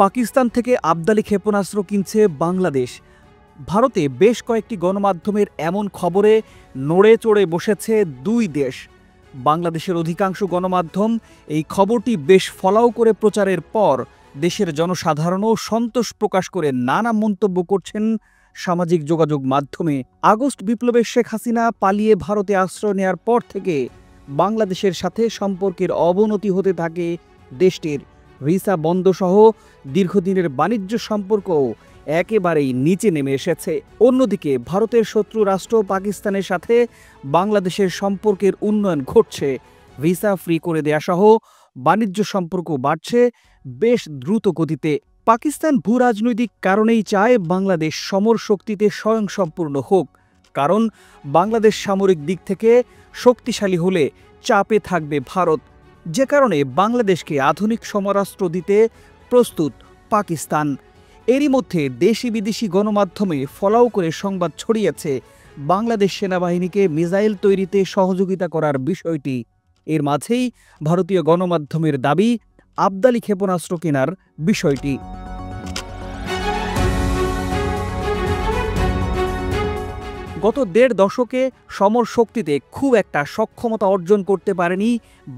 পাকিস্তান থেকে আবদালি ক্ষেপণাস্ত্র কিনছে বাংলাদেশ। ভারতে বেশ কয়েকটি গণমাধ্যমের এমন খবরে নড়ে চড়ে বসেছে দুই দেশ। বাংলাদেশের অধিকাংশ গণমাধ্যম এই খবরটি বেশ ফলাও করে প্রচারের পর দেশের জনসাধারণও সন্তোষ প্রকাশ করে নানা মন্তব্য করছেন সামাজিক যোগাযোগ মাধ্যমে। আগস্ট বিপ্লবে শেখ হাসিনা পালিয়ে ভারতে আশ্রয় নেয়ার পর থেকে বাংলাদেশের সাথে সম্পর্কের অবনতি হতে থাকে দেশটির। ভিসা বন্ধসহ দীর্ঘদিনের বাণিজ্য সম্পর্কও একেবারেই নিচে নেমে এসেছে। অন্যদিকে ভারতের শত্রু রাষ্ট্র পাকিস্তানের সাথে বাংলাদেশের সম্পর্কের উন্নয়ন ঘটছে। ভিসা ফ্রি করে দেয়া সহ বাণিজ্য সম্পর্ক বাড়ছে বেশ দ্রুত গতিতে। পাকিস্তান ভূরাজনৈতিক কারণেই চায় বাংলাদেশ সমর শক্তিতে স্বয়ংসম্পূর্ণ হোক, কারণ বাংলাদেশ সামরিক দিক থেকে শক্তিশালী হলে চাপে থাকবে ভারত, যে কারণে বাংলাদেশকে আধুনিক সমরাস্ত্র দিতে প্রস্তুত পাকিস্তান। এরই মধ্যে দেশি বিদেশি গণমাধ্যমে ফলাও করে সংবাদ ছড়িয়েছে বাংলাদেশ সেনাবাহিনীকে মিসাইল তৈরিতে সহযোগিতা করার বিষয়টি। এর মাঝেই ভারতীয় গণমাধ্যমের দাবি আবদালি ক্ষেপণাস্ত্র কেনার বিষয়টি। গত দেড় দশকে সমর শক্তিতে খুব একটা সক্ষমতা অর্জন করতে পারেনি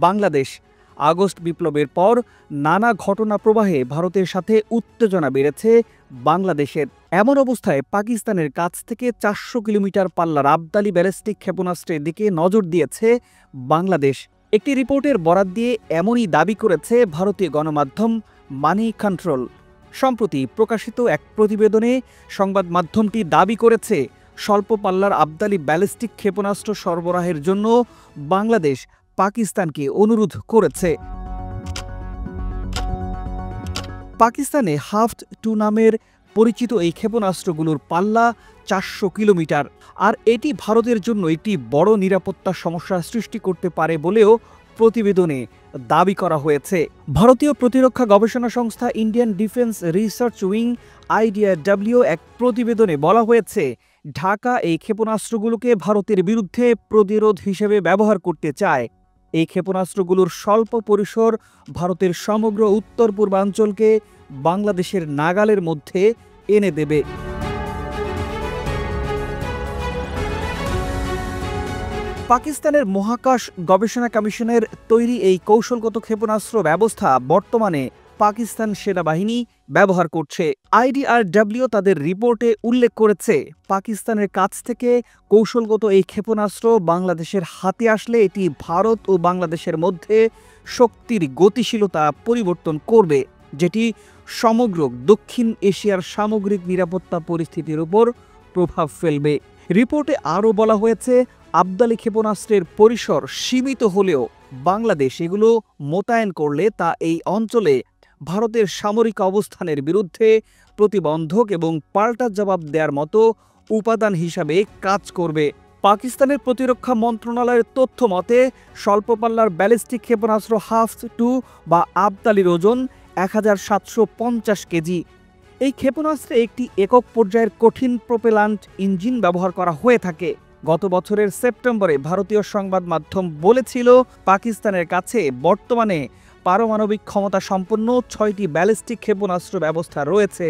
বাংলাদেশ। আগস্ট বিপ্লবের পর নানা ঘটনা প্রবাহে ভারতের সাথে উত্তেজনা বেড়েছে বাংলাদেশের। এমন অবস্থায় পাকিস্তানের কাছ থেকে 400 কিলোমিটার পাল্লার আবদালি ব্যালিস্টিক ক্ষেপণাস্ত্রের দিকে নজর দিয়েছে বাংলাদেশ। একটি রিপোর্টের বরাত দিয়ে এমনই দাবি করেছে ভারতীয় গণমাধ্যম মানি কন্ট্রোল। সম্প্রতি প্রকাশিত এক প্রতিবেদনে সংবাদ মাধ্যমটি দাবি করেছে স্বল্প পাল্লার আবদালি ব্যালিস্টিক ক্ষেপণাস্ত্র সরবরাহের জন্য বাংলাদেশ পাকিস্তানকে অনুরোধ করেছে। পাকিস্তানে হাফট-2 নামের পরিচিত এই ক্ষেপণাস্ত্রগুলোর পাল্লা 400 কিলোমিটার, আর এটি ভারতের জন্য একটি বড় নিরাপত্তা সমস্যা সৃষ্টি করতে পারে বলেও প্রতিবেদনে দাবি করা হয়েছে। ভারতীয় প্রতিরক্ষা গবেষণা সংস্থা Indian defence research wing IDRW এক প্রতিবেদনে বলা হয়েছে, ঢাকা এই ক্ষেপণাস্ত্রগুলোকে ভারতের বিরুদ্ধে প্রতিরোধ হিসেবে ব্যবহার করতে চায়। এই ক্ষেপণাস্ত্রগুলোর স্বল্প পরিসর ভারতের সমগ্র উত্তর পূর্বাঞ্চলকে বাংলাদেশের নাগালের মধ্যে এনে দেবে। পাকিস্তানের মহাকাশ গবেষণা কমিশনের তৈরি এই কৌশলগত ক্ষেপণাস্ত্র ব্যবস্থা বর্তমানে পাকিস্তান সেনাবাহিনী ব্যবহার করছে। IDRW তাদের রিপোর্টে উল্লেখ করেছে, পাকিস্তানের কাছ থেকে কৌশলগত এই ক্ষেপণাস্ত্র বাংলাদেশের হাতে আসলে এটি ভারত ও বাংলাদেশের মধ্যে শক্তির গতিশীলতা পরিবর্তন করবে, যেটি সমগ্র দক্ষিণ এশিয়ার সামগ্রিক নিরাপত্তা পরিস্থিতির উপর প্রভাব ফেলবে। রিপোর্টে আরও বলা হয়েছে, আবদালি ক্ষেপণাস্ত্রের পরিসর সীমিত হলেও বাংলাদেশ এগুলো মোতায়েন করলে তা এই অঞ্চলে ভারতের সামরিক অবস্থানের বিরুদ্ধে প্রতিবন্ধক এবং পাল্টা জবাব দেওয়ার মতো উপাদান হিসাবে কাজ করবে। পাকিস্তানের প্রতিরক্ষা মন্ত্রণালয়ের তথ্য মতে স্বল্প পাল্লার ব্যালিস্টিক ক্ষেপণাস্ত্র হাফট-2 বা আবদালির ওজন 1750 কেজি। এই ক্ষেপণাস্ত্রে একটি একক পর্যায়ের কঠিন প্রোপেলান্ট ইঞ্জিন ব্যবহার করা হয়ে থাকে। গত বছরের সেপ্টেম্বরে ভারতীয় সংবাদ মাধ্যম বলেছিল, পাকিস্তানের কাছে বর্তমানে পারমাণবিক ক্ষমতা সম্পন্ন 6টি ব্যালিস্টিক ক্ষেপণাস্ত্র ব্যবস্থা রয়েছে।